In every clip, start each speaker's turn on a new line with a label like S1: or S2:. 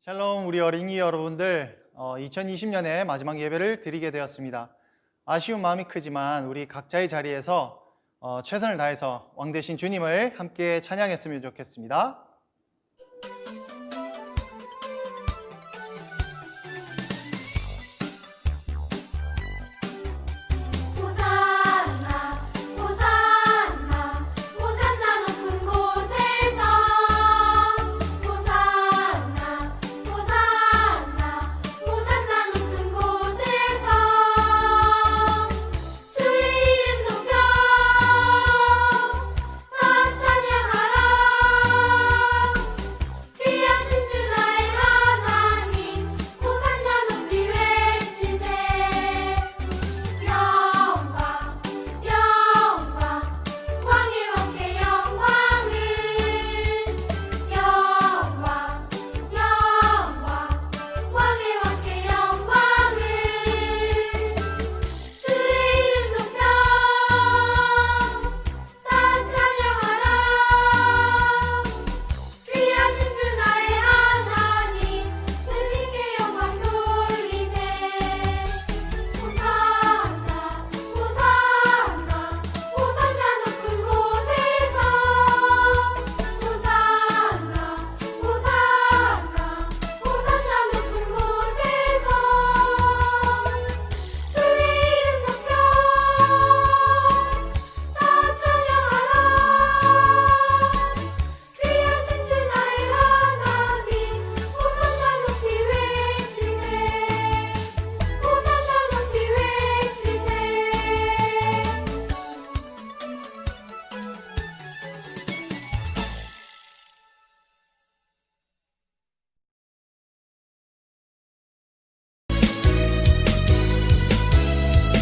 S1: 샬롬, 우리 어린이 여러분들, 2020년의 마지막 예배를 드리게 되었습니다. 아쉬운 마음이 크지만 우리 각자의 자리에서 최선을 다해서 왕 되신 주님을 함께 찬양했으면 좋겠습니다.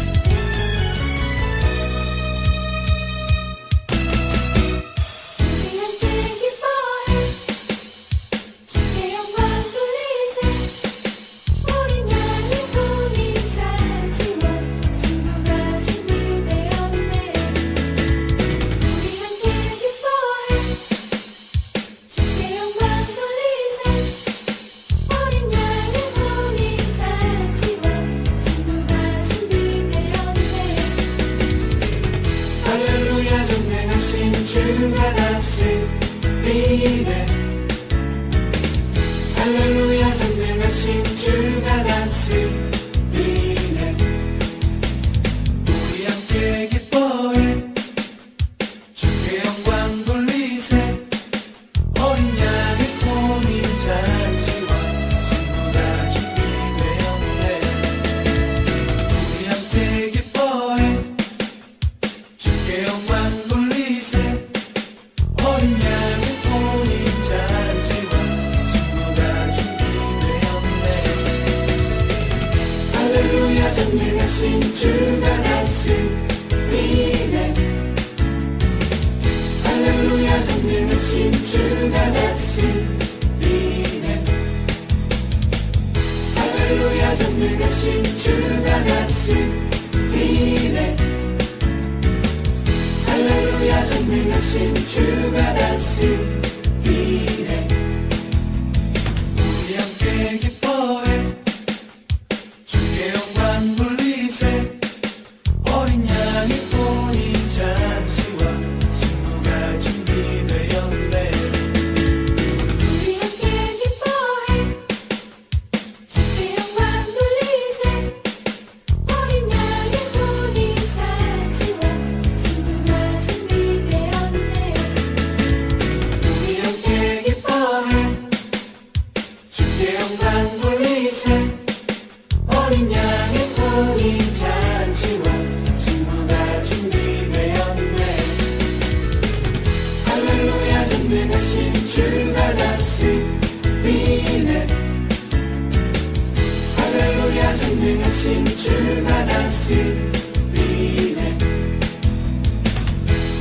S2: 할렐루야 전능하신 주가 다스리네. 우리 함께 기뻐해 주께 영광 돌리세. 어린 양의 혼인 잔치와 신부가 준비되었네. 우리 함께 기뻐해 주께 영광 돌리세. 어린 양의 혼인 잔치와 신부가 준비되었네. 할렐루야 전능하신 주가 다스리네. 할렐루야 전능하신 주가 다스리네. 할렐루야 전능하신 주가 다스리네. 할렐루야 전능하신 주가 다스리네. 우리 함께 기뻐해 주께 영광 돌리세. 어린 양의 혼인 잔치와 신부가 준비되었네.
S3: 우리 함께 기뻐해 주께 영광 돌리세. 어린 양의 혼인 잔치와 신부가 준비되었네.
S2: 우리 함께 기뻐해 주께 영광 돌리세. 어린 양의 혼인 잔치와 신부가 준비되었네. 할렐루야 전능하신 주가 다스리네. 할렐루야 전능하신 주가 다스리네.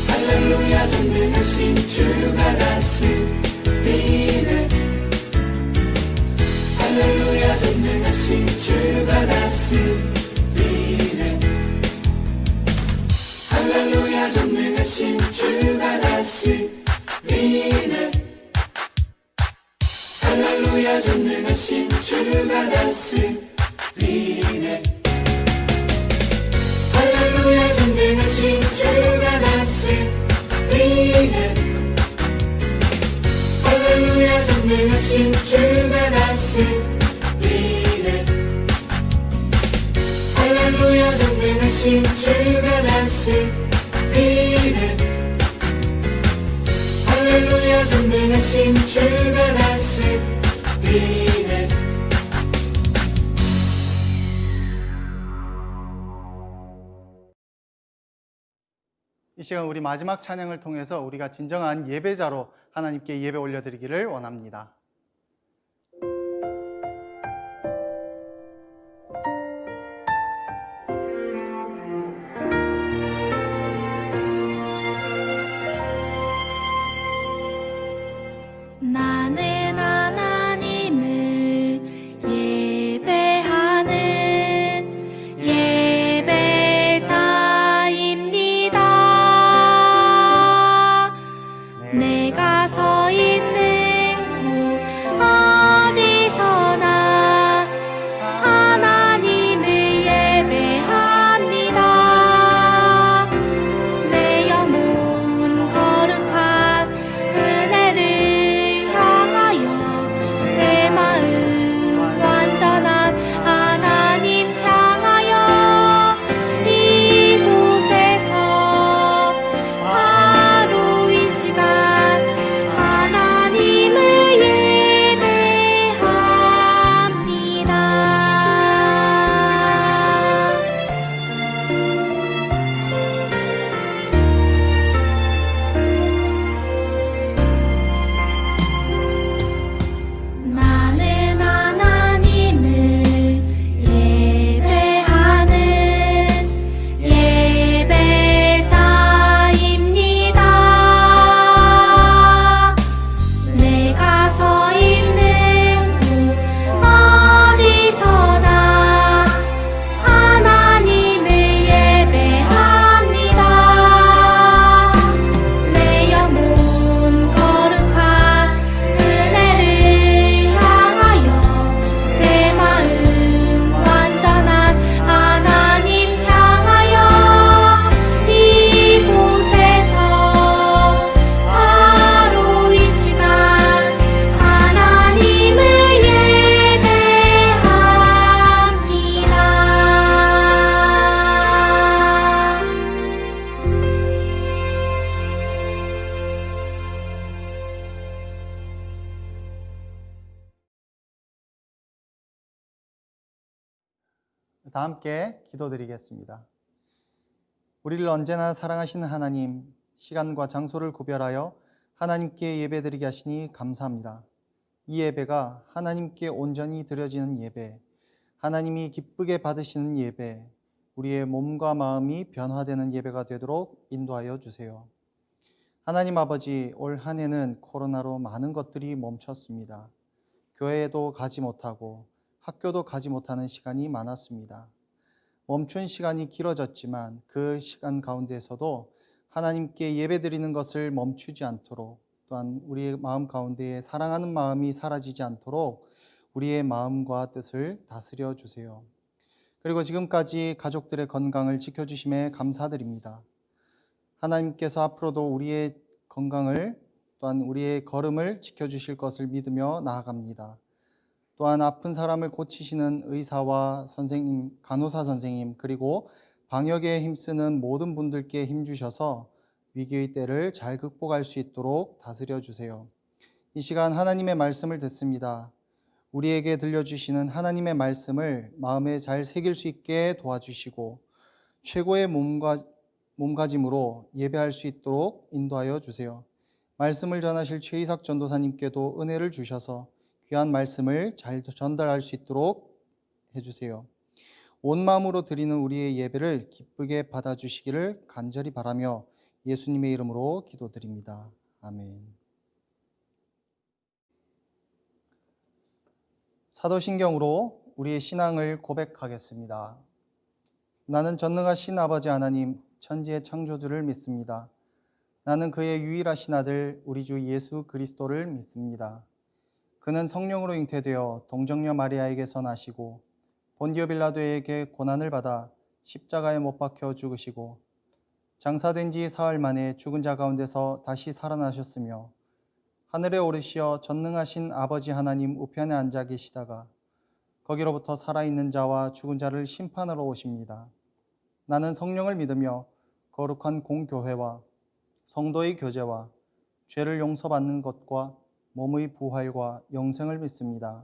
S2: 할렐루야 전능하신 주가 다스리네. 할렐루야 전능하신 주가 다스리네. 할렐루야 전능하신 주가 다스리네. 할렐루야 전능하신 주가 다스리네. 할렐루야 전능하신 주가 다스리네. 할렐루야 전능하신 주가 다스리네. 할렐루야 전능하신 주가 다스리네. 할렐루야 전능하신 주가 다스리네.
S1: 이 시간 우리 마지막 찬양을 통해서 우리가 진정한 예배자로 하나님께 예배 올려드리기를 원합니다.
S3: 나는 하나님을 예배하는 예배자입니다. 내가 서 있는 곳 어디서나 하나님을 예배합니다. 내 영혼 거룩한 은혜를 향하여 내 마음 완전한 하나님 향하여 이곳에서 바로 이 시간 하나님을 예배합니다. 나는 하나님을 예배하는 예배자입니다. 내가 서 있는 곳 어디서나 하나님을 예배합니다. 내 영혼 거룩한 은혜를 향하여 내 마음 완전한 하나님 향하여 이곳에서 바로 이 시간 하나님을 예배합니다.
S1: 다 함께 기도드리겠습니다. 우리를 언제나 사랑하시는 하나님, 시간과 장소를 구별하여 하나님께 예배드리게 하시니 감사합니다. 이 예배가 하나님께 온전히 드려지는 예배, 하나님이 기쁘게 받으시는 예배, 우리의 몸과 마음이 변화되는 예배가 되도록 인도하여 주세요. 하나님 아버지, 올 한 해는 코로나로 많은 것들이 멈췄습니다. 교회에도 가지 못하고 학교도 가지 못하는 시간이 많았습니다. 멈춘 시간이 길어졌지만 그 시간 가운데에서도 하나님께 예배드리는 것을 멈추지 않도록, 또한 우리의 마음 가운데에 사랑하는 마음이 사라지지 않도록 우리의 마음과 뜻을 다스려 주세요. 그리고 지금까지 가족들의 건강을 지켜주심에 감사드립니다. 하나님께서 앞으로도 우리의 건강을, 또한 우리의 걸음을 지켜주실 것을 믿으며 나아갑니다. 또한 아픈 사람을 고치시는 의사와 선생님, 간호사 선생님, 그리고 방역에 힘쓰는 모든 분들께 힘주셔서 위기의 때를 잘 극복할 수 있도록 다스려 주세요. 이 시간 하나님의 말씀을 듣습니다. 우리에게 들려주시는 하나님의 말씀을 마음에 잘 새길 수 있게 도와주시고 최고의 몸가짐으로 예배할 수 있도록 인도하여 주세요. 말씀을 전하실 최이삭 전도사님께도 은혜를 주셔서 귀한 말씀을 잘 전달할 수 있도록 해주세요. 온 마음으로 드리는 우리의 예배를 기쁘게 받아주시기를 간절히 바라며 예수님의 이름으로 기도드립니다. 아멘. 사도신경으로 우리의 신앙을 고백하겠습니다. 나는 전능하신 아버지 하나님, 천지의 창조주를 믿습니다. 나는 그의 유일하신 아들 우리 주 예수 그리스도를 믿습니다. 그는 성령으로 잉태되어 동정녀 마리아에게서 나시고 본디오 빌라도에게 고난을 받아 십자가에 못 박혀 죽으시고 장사된 지 사흘 만에 죽은 자 가운데서 다시 살아나셨으며 하늘에 오르시어 전능하신 아버지 하나님 우편에 앉아 계시다가 거기로부터 살아있는 자와 죽은 자를 심판하러 오십니다. 나는 성령을 믿으며 거룩한 공교회와 성도의 교제와 죄를 용서받는 것과 몸의 부활과 영생을 믿습니다.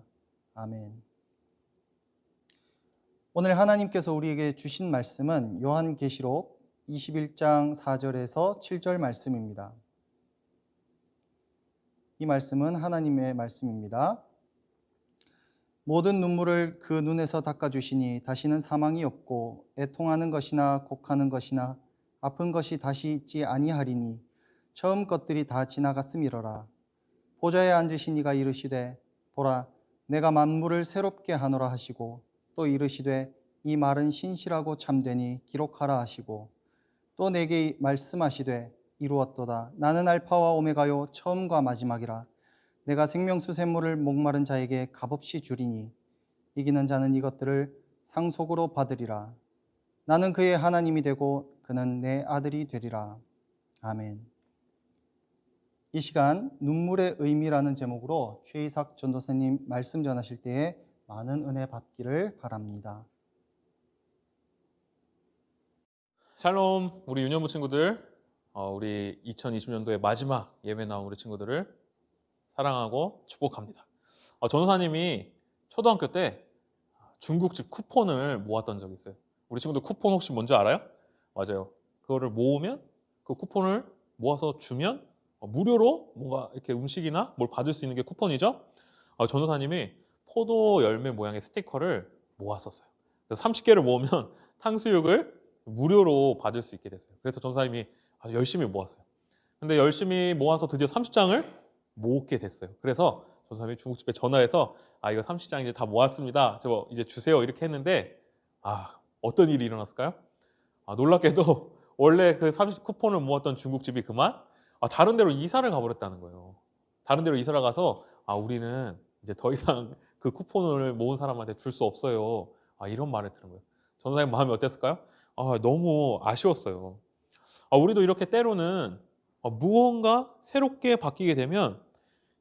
S1: 아멘. 오늘 하나님께서 우리에게 주신 말씀은 요한계시록 21장 4절에서 7절 말씀입니다. 이 말씀은 하나님의 말씀입니다. 모든 눈물을 그 눈에서 닦아주시니 다시는 사망이 없고 애통하는 것이나 곡하는 것이나 아픈 것이 다시 있지 아니하리니 처음 것들이 다 지나갔음이러라. 보좌에 앉으신 이가 이르시되 보라 내가 만물을 새롭게 하노라 하시고 또 이르시되 이 말은 신실하고 참되니 기록하라 하시고 또 내게 말씀하시되 이루었도다. 나는 알파와 오메가요 처음과 마지막이라. 내가 생명수 샘물을 목마른 자에게 값없이 주리니 이기는 자는 이것들을 상속으로 받으리라. 나는 그의 하나님이 되고 그는 내 아들이 되리라. 아멘. 이 시간 눈물의 의미라는 제목으로 최이삭 전도사님 말씀 전하실 때에 많은 은혜 받기를 바랍니다.
S4: 샬롬, 우리 유년부 친구들, 우리 2020년도의 마지막 예배 나온 우리 친구들을 사랑하고 축복합니다. 전도사님이 초등학교 때 중국집 쿠폰을 모았던 적이 있어요. 우리 친구들 쿠폰 혹시 뭔지 알아요? 맞아요. 그거를 모으면 그 쿠폰을 모아서 주면 무료로 뭔가 이렇게 음식이나 뭘 받을 수 있는 게 쿠폰이죠. 전도사님이 포도 열매 모양의 스티커를 모았었어요. 그래서 30개를 모으면 탕수육을 무료로 받을 수 있게 됐어요. 그래서 전도사님이 아주 열심히 모았어요. 근데 열심히 모아서 드디어 30장을 모으게 됐어요. 그래서 전도사님이 중국집에 전화해서 이거 30장 이제 다 모았습니다. 저 이제 주세요. 이렇게 했는데 어떤 일이 일어났을까요? 놀랍게도 원래 그 30 쿠폰을 모았던 중국집이 그만 다른 데로 이사를 가버렸다는 거예요. 다른 데로 이사를 가서 우리는 이제 더 이상 그 쿠폰을 모은 사람한테 줄 수 없어요. 이런 말을 들은 거예요. 전도사님 마음이 어땠을까요? 너무 아쉬웠어요. 우리도 이렇게 때로는 무언가 새롭게 바뀌게 되면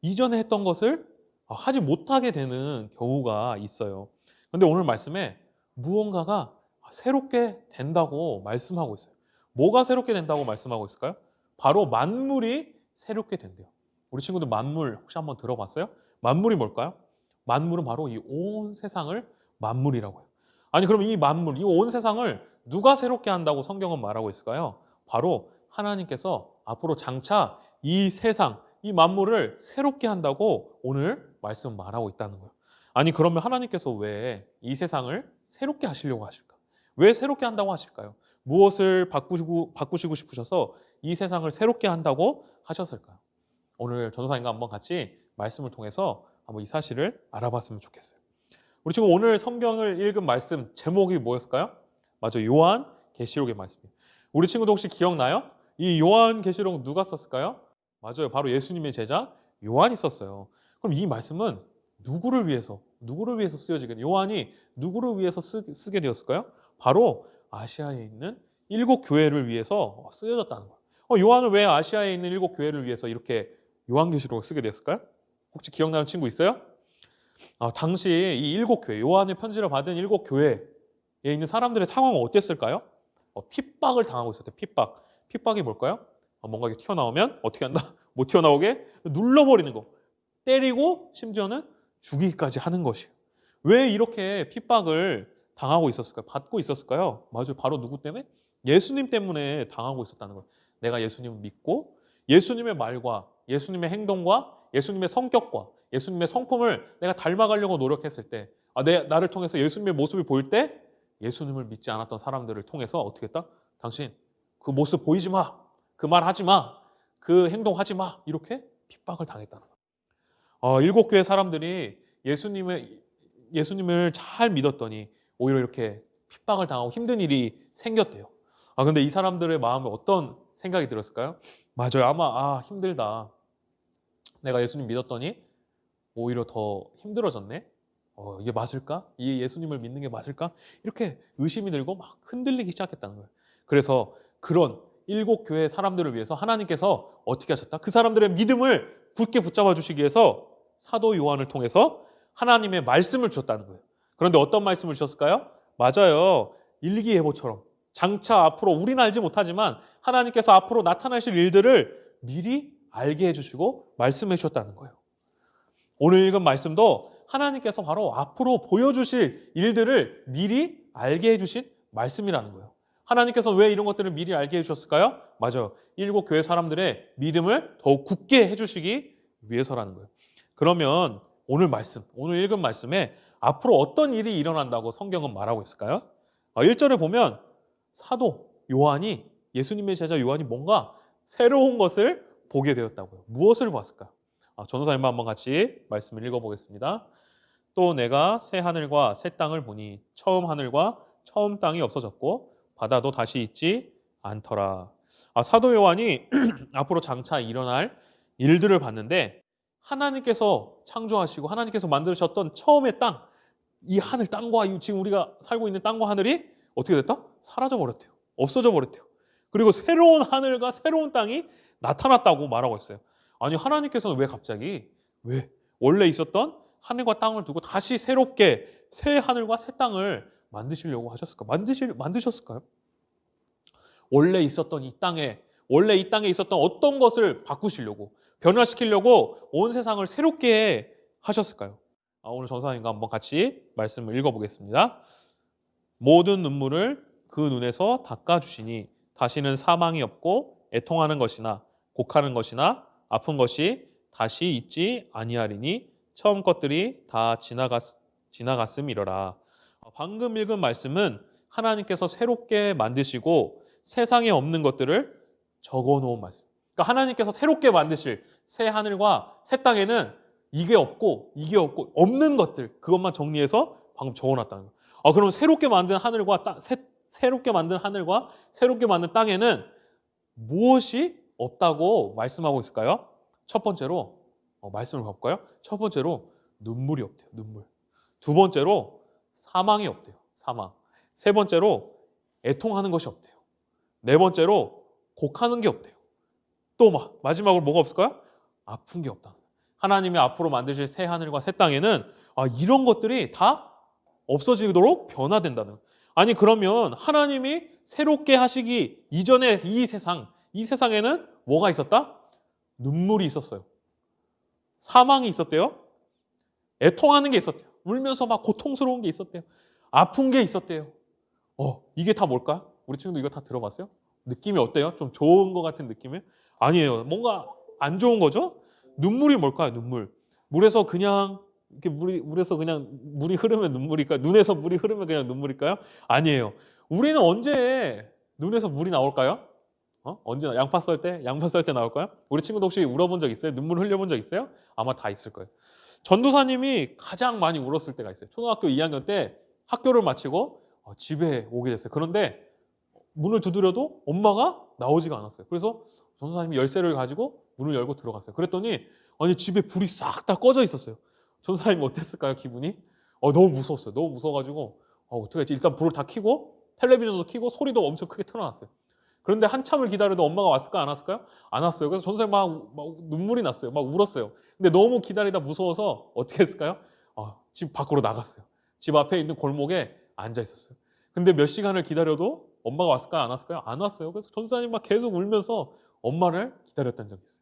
S4: 이전에 했던 것을 하지 못하게 되는 경우가 있어요. 그런데 오늘 말씀에 무언가가 새롭게 된다고 말씀하고 있어요. 뭐가 새롭게 된다고 말씀하고 있을까요? 바로 만물이 새롭게 된대요. 우리 친구들 만물 혹시 한번 들어봤어요? 만물이 뭘까요? 만물은 바로 이 온 세상을 만물이라고 해요. 아니 그럼 이 만물, 이 온 세상을 누가 새롭게 한다고 성경은 말하고 있을까요? 바로 하나님께서 앞으로 장차 이 세상, 이 만물을 새롭게 한다고 오늘 말씀 말하고 있다는 거예요. 아니 그러면 하나님께서 왜 이 세상을 새롭게 하시려고 하실까? 왜 새롭게 한다고 하실까요? 무엇을 바꾸시고 싶으셔서 이 세상을 새롭게 한다고 하셨을까요? 오늘 전도사님과 한번 같이 말씀을 통해서 한번 이 사실을 알아봤으면 좋겠어요. 우리 지금 오늘 성경을 읽은 말씀 제목이 뭐였을까요? 맞아요. 요한계시록의 말씀이에요. 우리 친구도 혹시 기억나요? 이 요한계시록 누가 썼을까요? 맞아요. 바로 예수님의 제자 요한이 썼어요. 그럼 이 말씀은 누구를 위해서 쓰여지게 요한이 누구를 위해서 쓰게 되었을까요? 바로 아시아에 있는 7 교회를 위해서 쓰여졌다는 거예요. 요한은 왜 아시아에 있는 7 교회를 위해서 이렇게 요한계시록을 쓰게 됐을까요? 혹시 기억나는 친구 있어요? 당시 이 7 교회, 요한의 편지를 받은 7 교회에 있는 사람들의 상황은 어땠을까요? 핍박을 당하고 있었대요. 핍박이 뭘까요? 뭔가 이렇게 튀어나오면 어떻게 한다? 못 튀어나오게 눌러버리는 거. 때리고 심지어는 죽이기까지 하는 것이에요. 왜 이렇게 핍박을 당하고 있었을까요? 받고 있었을까요? 맞아요. 바로 누구 때문에? 예수님 때문에 당하고 있었다는 거예요. 내가 예수님을 믿고 예수님의 말과 예수님의 행동과 예수님의 성격과 예수님의 성품을 내가 닮아가려고 노력했을 때 나를 통해서 예수님의 모습이 보일 때 예수님을 믿지 않았던 사람들을 통해서 어떻게 했다? 당신 그 모습 보이지 마. 그 말 하지 마. 그 행동하지 마. 이렇게 핍박을 당했다는 거예요. 7 교회 사람들이 예수님을 잘 믿었더니 오히려 이렇게 핍박을 당하고 힘든 일이 생겼대요. 근데 이 사람들의 마음에 어떤 생각이 들었을까요? 맞아요. 아마 힘들다. 내가 예수님 믿었더니 오히려 더 힘들어졌네. 이게 맞을까? 이 예수님을 믿는 게 맞을까? 이렇게 의심이 들고 막 흔들리기 시작했다는 거예요. 그래서 그런 7교회 사람들을 위해서 하나님께서 어떻게 하셨다? 그 사람들의 믿음을 굳게 붙잡아 주시기 위해서 사도 요한을 통해서 하나님의 말씀을 주셨다는 거예요. 그런데 어떤 말씀을 주셨을까요? 맞아요. 일기예보처럼 장차 앞으로 우리는 알지 못하지만 하나님께서 앞으로 나타나실 일들을 미리 알게 해주시고 말씀해 주셨다는 거예요. 오늘 읽은 말씀도 하나님께서 바로 앞으로 보여주실 일들을 미리 알게 해주신 말씀이라는 거예요. 하나님께서 왜 이런 것들을 미리 알게 해주셨을까요? 맞아요. 7교회 사람들의 믿음을 더욱 굳게 해주시기 위해서라는 거예요. 그러면 오늘 읽은 말씀에 앞으로 어떤 일이 일어난다고 성경은 말하고 있을까요? 1절에 보면 사도 요한이, 예수님의 제자 요한이 뭔가 새로운 것을 보게 되었다고요. 무엇을 봤을까요? 전도사님과 한번 같이 말씀을 읽어보겠습니다. 또 내가 새 하늘과 새 땅을 보니 처음 하늘과 처음 땅이 없어졌고 바다도 다시 있지 않더라. 사도 요한이 앞으로 장차 일어날 일들을 봤는데 하나님께서 창조하시고 하나님께서 만드셨던 처음의 땅, 이 하늘 땅과 지금 우리가 살고 있는 땅과 하늘이 어떻게 됐다? 사라져 버렸대요. 없어져 버렸대요. 그리고 새로운 하늘과 새로운 땅이 나타났다고 말하고 있어요. 아니 하나님께서는 왜 원래 있었던 하늘과 땅을 두고 다시 새롭게 새 하늘과 새 땅을 만드시려고 하셨을까? 만드셨을까요? 원래 이 땅에 있었던 어떤 것을 바꾸시려고, 변화시키려고 온 세상을 새롭게 하셨을까요? 오늘 전사님과 한번 같이 말씀을 읽어보겠습니다. 모든 눈물을 그 눈에서 닦아주시니 다시는 사망이 없고 애통하는 것이나 곡하는 것이나 아픈 것이 다시 있지 아니하리니 처음 것들이 다 지나갔음이러라. 방금 읽은 말씀은 하나님께서 새롭게 만드시고 세상에 없는 것들을 적어놓은 말씀. 그러니까 하나님께서 새롭게 만드실 새 하늘과 새 땅에는 이게 없고 없는 것들, 그것만 정리해서 방금 적어놨다는 거예요. 그럼 새롭게 만든 하늘과 새롭게 만든 땅에는 무엇이 없다고 말씀하고 있을까요? 첫 번째로 말씀을 볼까요? 첫 번째로 눈물이 없대요. 눈물. 두 번째로 사망이 없대요. 사망. 세 번째로 애통하는 것이 없대요. 네 번째로 곡하는 게 없대요. 또 마지막으로 뭐가 없을까요? 아픈 게 없다. 하나님이 앞으로 만드실 새 하늘과 새 땅에는 이런 것들이 다 없어지도록 변화된다는 거예요. 아니 그러면 하나님이 새롭게 하시기 이전에 이 세상에는 뭐가 있었다? 눈물이 있었어요. 사망이 있었대요. 애통하는 게 있었대요. 울면서 막 고통스러운 게 있었대요. 아픈 게 있었대요. 이게 다 뭘까? 우리 친구도 이거 다 들어봤어요? 느낌이 어때요? 좀 좋은 것 같은 느낌이? 아니에요. 뭔가 안 좋은 거죠? 눈물이 뭘까요? 눈물. 물에서 그냥 물이 흐르면 눈물일까요? 눈에서 물이 흐르면 그냥 눈물일까요? 아니에요. 우리는 언제 눈에서 물이 나올까요? 언제 양파 썰 때 나올까요? 우리 친구도 혹시 울어본 적 있어요? 눈물 흘려본 적 있어요? 아마 다 있을 거예요. 전도사님이 가장 많이 울었을 때가 있어요. 초등학교 2학년 때 학교를 마치고 집에 오게 됐어요. 그런데 문을 두드려도 엄마가 나오지가 않았어요. 그래서 전도사님이 열쇠를 가지고 문을 열고 들어갔어요. 그랬더니 집에 불이 싹 다 꺼져 있었어요. 전도사님이 어땠을까요? 기분이? 너무 무서웠어요. 너무 무서워가지고 어떻게 했지? 일단 불을 다 켜고 텔레비전도 켜고 소리도 엄청 크게 틀어놨어요. 그런데 한참을 기다려도 엄마가 왔을까 안 왔을까요? 안 왔어요. 그래서 전도사님 막 눈물이 났어요. 막 울었어요. 근데 너무 기다리다 무서워서 어떻게 했을까요? 집 밖으로 나갔어요. 집 앞에 있는 골목에 앉아 있었어요. 근데 몇 시간을 기다려도 엄마가 왔을까요? 안 왔을까요? 안 왔어요. 그래서 전도사님 막 계속 울면서 엄마를 기다렸던 적이 있어요.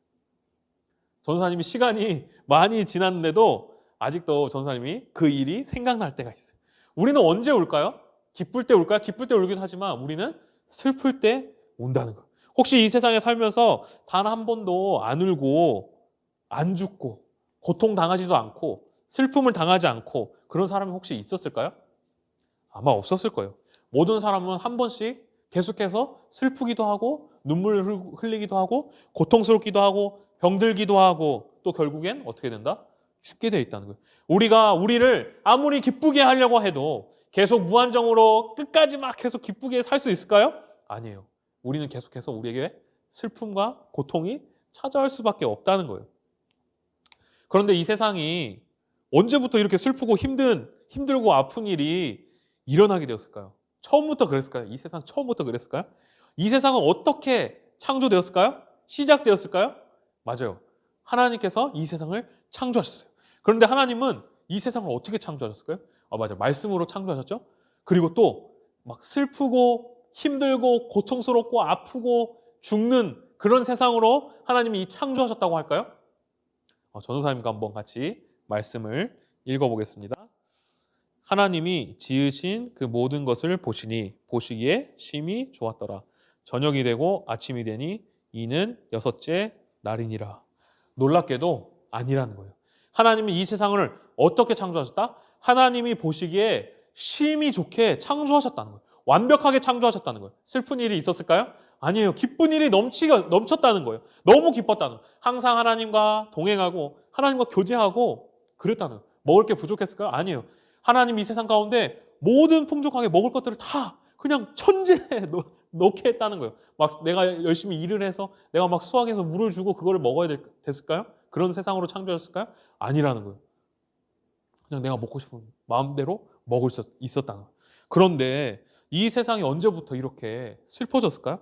S4: 전도사님이 시간이 많이 지났는데도 아직도 전도사님이 그 일이 생각날 때가 있어요. 우리는 언제 울까요? 기쁠 때 울까요? 기쁠 때 울기도 하지만 우리는 슬플 때 운다는 거예요. 혹시 이 세상에 살면서 단 한 번도 안 울고 안 죽고 고통당하지도 않고 슬픔을 당하지 않고 그런 사람이 혹시 있었을까요? 아마 없었을 거예요. 모든 사람은 한 번씩 계속해서 슬프기도 하고 눈물을 흘리기도 하고 고통스럽기도 하고 병들기도 하고 또 결국엔 어떻게 된다? 죽게 돼 있다는 거예요. 우리가 우리를 아무리 기쁘게 하려고 해도 계속 무한정으로 끝까지 막 계속 기쁘게 살 수 있을까요? 아니에요. 우리는 계속해서 우리에게 슬픔과 고통이 찾아올 수밖에 없다는 거예요. 그런데 이 세상이 언제부터 이렇게 슬프고 힘들고 아픈 일이 일어나게 되었을까요? 처음부터 그랬을까요? 이 세상 처음부터 그랬을까요? 이 세상은 어떻게 창조되었을까요? 시작되었을까요? 맞아요. 하나님께서 이 세상을 창조하셨어요. 그런데 하나님은 이 세상을 어떻게 창조하셨을까요? 맞아요. 말씀으로 창조하셨죠? 그리고 또 막 슬프고 힘들고 고통스럽고 아프고 죽는 그런 세상으로 하나님이 이 창조하셨다고 할까요? 전도사님과 한번 같이 말씀을 읽어보겠습니다. 하나님이 지으신 그 모든 것을 보시니 보시기에 심히 좋았더라. 저녁이 되고 아침이 되니 이는 여섯째 날이니라. 놀랍게도 아니라는 거예요. 하나님이 이 세상을 어떻게 창조하셨다? 하나님이 보시기에 심히 좋게 창조하셨다는 거예요. 완벽하게 창조하셨다는 거예요. 슬픈 일이 있었을까요? 아니에요. 기쁜 일이 넘쳤다는 거예요. 너무 기뻤다는 거예요. 항상 하나님과 동행하고 하나님과 교제하고 그랬다는 거예요. 먹을 게 부족했을까요? 아니에요. 하나님이 이 세상 가운데 모든 풍족하게 먹을 것들을 다 그냥 천지에 넣게 했다는 거예요. 막 내가 열심히 일을 해서 내가 막 수확해서 물을 주고 그거를 먹어야 됐을까요? 그런 세상으로 창조했을까요? 아니라는 거예요. 그냥 내가 먹고 싶은 마음대로 먹을 수 있었다는 거예요. 그런데 이 세상이 언제부터 이렇게 슬퍼졌을까요?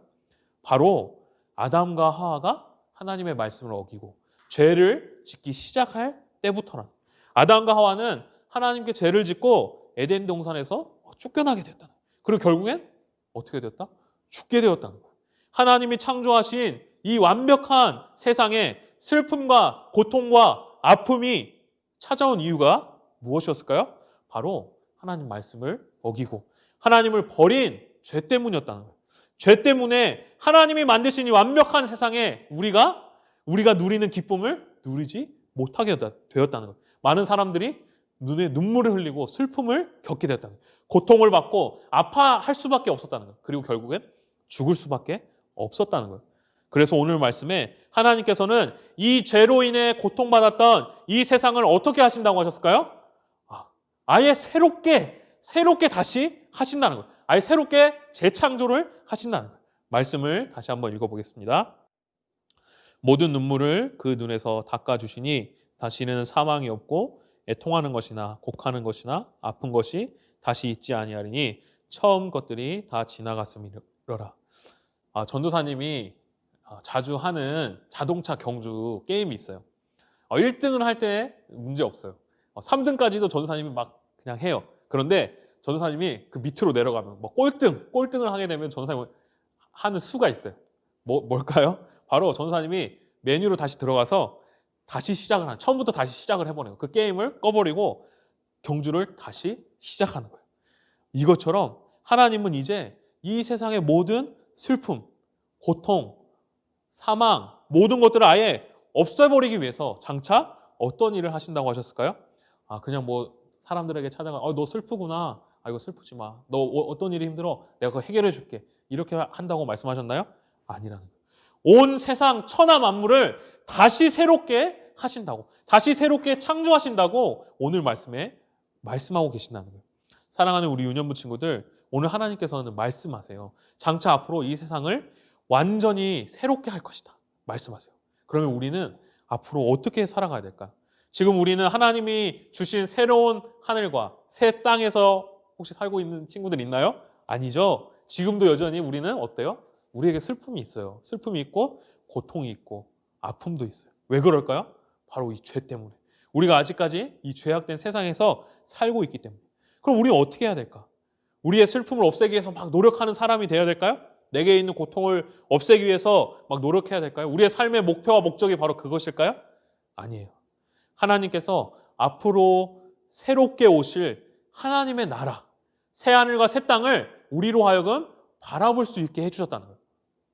S4: 바로 아담과 하와가 하나님의 말씀을 어기고 죄를 짓기 시작할 때부터라는 거예요. 아담과 하와는 하나님께 죄를 짓고 에덴 동산에서 쫓겨나게 됐다는 거예요. 그리고 결국엔 어떻게 되었다? 죽게 되었다는 거예요. 하나님이 창조하신 이 완벽한 세상에 슬픔과 고통과 아픔이 찾아온 이유가 무엇이었을까요? 바로 하나님 말씀을 어기고 하나님을 버린 죄 때문이었다는 거예요. 죄 때문에 하나님이 만드신 이 완벽한 세상에 우리가 누리는 기쁨을 누리지 못하게 되었다는 거예요. 많은 사람들이 눈에 눈물을 흘리고 슬픔을 겪게 되었다는 거예요. 고통을 받고 아파할 수밖에 없었다는 거예요. 그리고 결국엔 죽을 수밖에 없었다는 거예요. 그래서 오늘 말씀에 하나님께서는 이 죄로 인해 고통받았던 이 세상을 어떻게 하신다고 하셨을까요? 아예 새롭게 다시 하신다는 거예요. 아예 새롭게 재창조를 하신다는 거예요. 말씀을 다시 한번 읽어보겠습니다. 모든 눈물을 그 눈에서 닦아주시니 다시는 사망이 없고 애통하는 것이나 곡하는 것이나 아픈 것이 다시 있지 아니하리니 처음 것들이 다 지나갔음이로라. 전도사님이 자주 하는 자동차 경주 게임이 있어요. 1등을 할 때 문제 없어요. 3등까지도 전도사님이 막 그냥 해요. 그런데 전도사님이 그 밑으로 내려가면 뭐 꼴등을 하게 되면 전도사님이 하는 수가 있어요. 뭘까요? 바로 전도사님이 메뉴로 다시 들어가서 처음부터 다시 시작을 해보는 거예요. 그 게임을 꺼버리고 경주를 다시 시작하는 거예요. 이것처럼 하나님은 이제 이 세상의 모든 슬픔, 고통, 사망, 모든 것들을 아예 없애버리기 위해서 장차 어떤 일을 하신다고 하셨을까요? 그냥 뭐 사람들에게 찾아가, 너 슬프구나. 이거 슬프지 마. 너 어떤 일이 힘들어? 내가 그거 해결해 줄게. 이렇게 한다고 말씀하셨나요? 아니라는 거예요. 온 세상 천하 만물을 다시 새롭게 하신다고, 다시 새롭게 창조하신다고 오늘 말씀에 말씀하고 계신다는 거예요. 사랑하는 우리 유년부 친구들, 오늘 하나님께서는 말씀하세요. 장차 앞으로 이 세상을 완전히 새롭게 할 것이다. 말씀하세요. 그러면 우리는 앞으로 어떻게 살아가야 될까요? 지금 우리는 하나님이 주신 새로운 하늘과 새 땅에서 혹시 살고 있는 친구들 있나요? 아니죠. 지금도 여전히 우리는 어때요? 우리에게 슬픔이 있어요. 슬픔이 있고 고통이 있고 아픔도 있어요. 왜 그럴까요? 바로 이 죄 때문에. 우리가 아직까지 이 죄악된 세상에서 살고 있기 때문에. 그럼 우리는 어떻게 해야 될까? 우리의 슬픔을 없애기 위해서 막 노력하는 사람이 되어야 될까요? 내게 있는 고통을 없애기 위해서 막 노력해야 될까요? 우리의 삶의 목표와 목적이 바로 그것일까요? 아니에요. 하나님께서 앞으로 새롭게 오실 하나님의 나라, 새 하늘과 새 땅을 우리로 하여금 바라볼 수 있게 해주셨다는 거예요.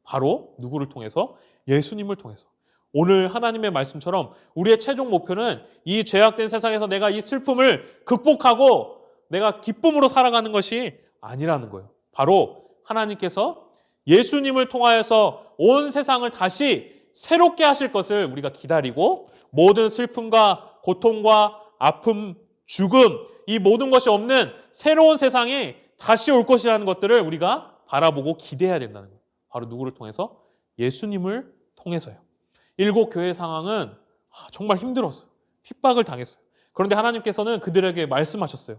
S4: 바로 누구를 통해서? 예수님을 통해서. 오늘 하나님의 말씀처럼 우리의 최종 목표는 이 죄악된 세상에서 내가 이 슬픔을 극복하고 내가 기쁨으로 살아가는 것이 아니라는 거예요. 바로 하나님께서 예수님을 통하여서 온 세상을 다시 새롭게 하실 것을 우리가 기다리고 모든 슬픔과 고통과 아픔, 죽음, 이 모든 것이 없는 새로운 세상이 다시 올 것이라는 것들을 우리가 바라보고 기대해야 된다는 거예요. 바로 누구를 통해서? 예수님을 통해서요. 일곱 교회 상황은 정말 힘들었어요. 핍박을 당했어요. 그런데 하나님께서는 그들에게 말씀하셨어요.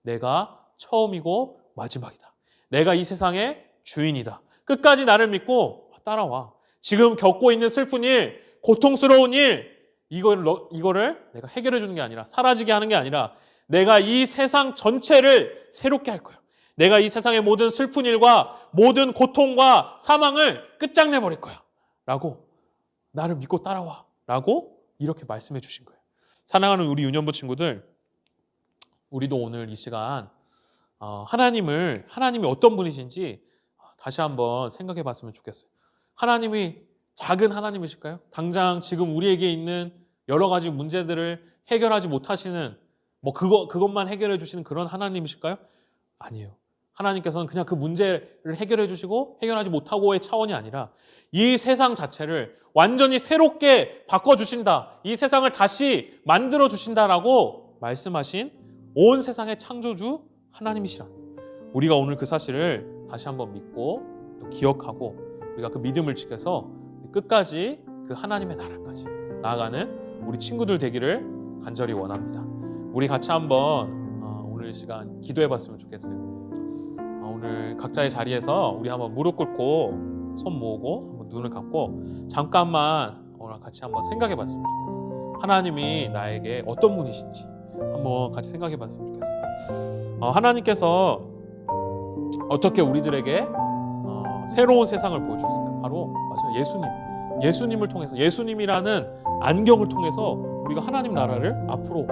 S4: 내가 처음이고 마지막이다. 내가 이 세상의 주인이다. 끝까지 나를 믿고 따라와. 지금 겪고 있는 슬픈 일, 고통스러운 일, 이거를 내가 해결해 주는 게 아니라, 사라지게 하는 게 아니라, 내가 이 세상 전체를 새롭게 할 거야. 내가 이 세상의 모든 슬픈 일과 모든 고통과 사망을 끝장내 버릴 거야. 라고, 나를 믿고 따라와. 라고 이렇게 말씀해 주신 거예요. 사랑하는 우리 유년부 친구들, 우리도 오늘 이 시간 하나님이 어떤 분이신지 다시 한번 생각해 봤으면 좋겠어요. 하나님이 작은 하나님이실까요? 당장 지금 우리에게 있는 여러 가지 문제들을 해결하지 못하시는, 그것만 해결해 주시는 그런 하나님이실까요? 아니에요. 하나님께서는 그냥 그 문제를 해결해 주시고 해결하지 못하고의 차원이 아니라 이 세상 자체를 완전히 새롭게 바꿔주신다. 이 세상을 다시 만들어 주신다라고 말씀하신 온 세상의 창조주 하나님이시라. 우리가 오늘 그 사실을 다시 한번 믿고 또 기억하고 우리가 그 믿음을 지켜서 끝까지 그 하나님의 나라까지 나아가는 우리 친구들 되기를 간절히 원합니다. 우리 같이 한번 오늘 이 시간 기도해 봤으면 좋겠어요. 오늘 각자의 자리에서 우리 한번 무릎 꿇고 손 모으고 한번 눈을 감고 잠깐만 오늘 같이 한번 생각해 봤으면 좋겠어요. 하나님이 나에게 어떤 분이신지 한번 같이 생각해 봤으면 좋겠어요. 하나님께서 어떻게 우리들에게 새로운 세상을 보여주셨을까요? 바로 맞아요. 예수님을 통해서, 예수님이라는 안경을 통해서 우리가 하나님 나라를 앞으로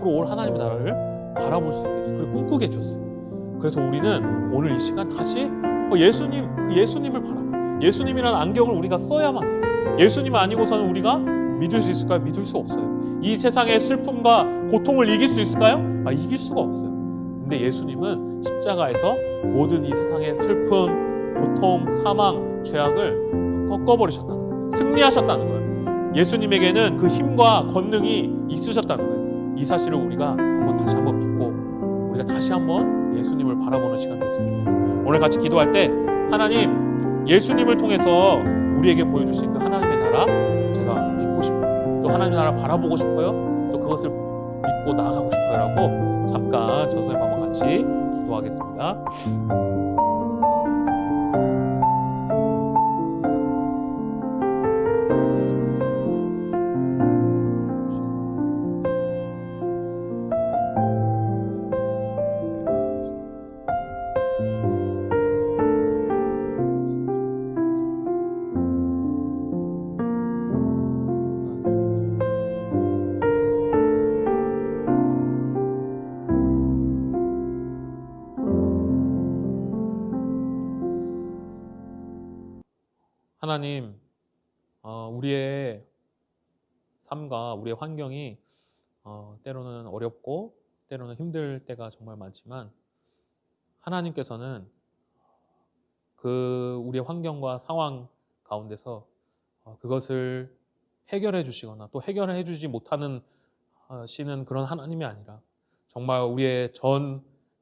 S4: 올 하나님의 나라를 바라볼 수 있게 해주셨어요. 그리고 꿈꾸게 해주셨어요. 그래서 우리는 오늘 이 시간 다시 예수님을 바라봐. 예수님이라는 안경을 우리가 써야만 해요. 예수님 아니고서는 우리가 믿을 수 있을까요? 믿을 수 없어요. 이 세상의 슬픔과 고통을 이길 수 있을까요? 이길 수가 없어요. 근데 예수님은 십자가에서 모든 이 세상의 슬픔, 고통, 사망, 죄악을 꺾어버리셨다는 거예요. 승리하셨다는 거예요. 예수님에게는 그 힘과 권능이 있으셨다는 거예요. 이 사실을 우리가 다시 한번 믿고 우리가 다시 한번 예수님을 바라보는 시간이 됐으면 좋겠어요. 오늘 같이 기도할 때 하나님, 예수님을 통해서 우리에게 보여주신 그 하나님의 나라 제가 믿고 싶어요. 또 하나님의 나라 바라보고 싶어요. 또 그것을 믿고 나아가고 싶어요. 라고 잠깐 저 선생님 한번 같이 기도하겠습니다. 하나님, 우리의 삶과 우리의 환경이 때로는 어렵고 때로는 힘들 때가 정말 많지만 하나님께서는 그 우리의 환경과 상황 가운데서 그것을 해결해 주시거나 또 해결해 주지 못하는 시는 그런 하나님이 아니라 정말 우리의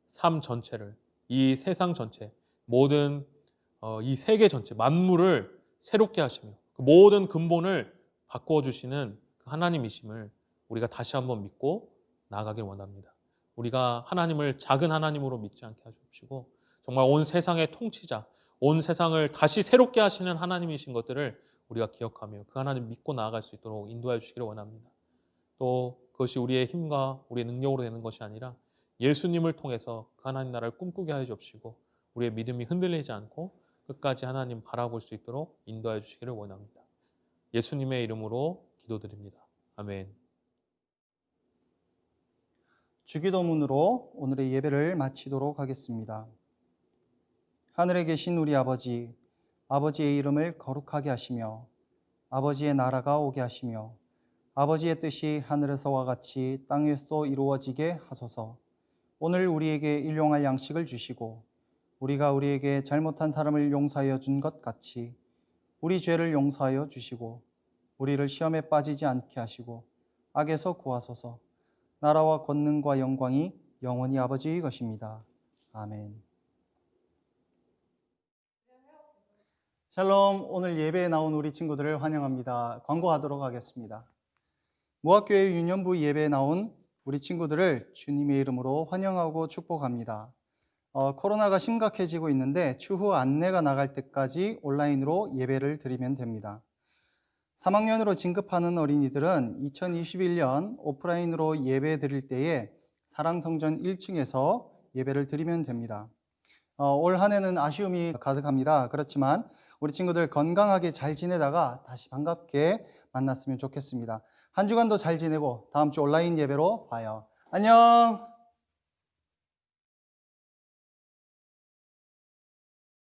S4: 삶 전체를, 이 세상 전체, 모든 이 세계 전체 만물을 새롭게 하시며 그 모든 근본을 바꾸어 주시는 그 하나님이심을 우리가 다시 한번 믿고 나아가길 원합니다. 우리가 하나님을 작은 하나님으로 믿지 않게 하시옵시고 정말 온 세상의 통치자, 온 세상을 다시 새롭게 하시는 하나님이신 것들을 우리가 기억하며 그 하나님 믿고 나아갈 수 있도록 인도하여 주시기를 원합니다. 또 그것이 우리의 힘과 우리의 능력으로 되는 것이 아니라 예수님을 통해서 그 하나님 나라를 꿈꾸게 하여 주옵시고 우리의 믿음이 흔들리지 않고 끝까지 하나님 바라볼 수 있도록 인도하여 주시기를 원합니다. 예수님의 이름으로 기도드립니다. 아멘.
S1: 주기도문으로 오늘의 예배를 마치도록 하겠습니다. 하늘에 계신 우리 아버지, 아버지의 이름을 거룩하게 하시며 아버지의 나라가 오게 하시며 아버지의 뜻이 하늘에서와 같이 땅에서도 이루어지게 하소서. 오늘 우리에게 일용할 양식을 주시고 우리가 우리에게 잘못한 사람을 용서하여 준 것 같이 우리 죄를 용서하여 주시고 우리를 시험에 빠지지 않게 하시고 악에서 구하소서. 나라와 권능과 영광이 영원히 아버지의 것입니다. 아멘. 샬롬, 오늘 예배에 나온 우리 친구들을 환영합니다. 광고하도록 하겠습니다. 무학교회 유년부 예배에 나온 우리 친구들을 주님의 이름으로 환영하고 축복합니다. 코로나가 심각해지고 있는데 추후 안내가 나갈 때까지 온라인으로 예배를 드리면 됩니다. 3학년으로 진급하는 어린이들은 2021년 오프라인으로 예배 드릴 때에 사랑성전 1층에서 예배를 드리면 됩니다. 올 한 해는 아쉬움이 가득합니다. 그렇지만 우리 친구들 건강하게 잘 지내다가 다시 반갑게 만났으면 좋겠습니다. 한 주간도 잘 지내고 다음 주 온라인 예배로 봐요. 안녕!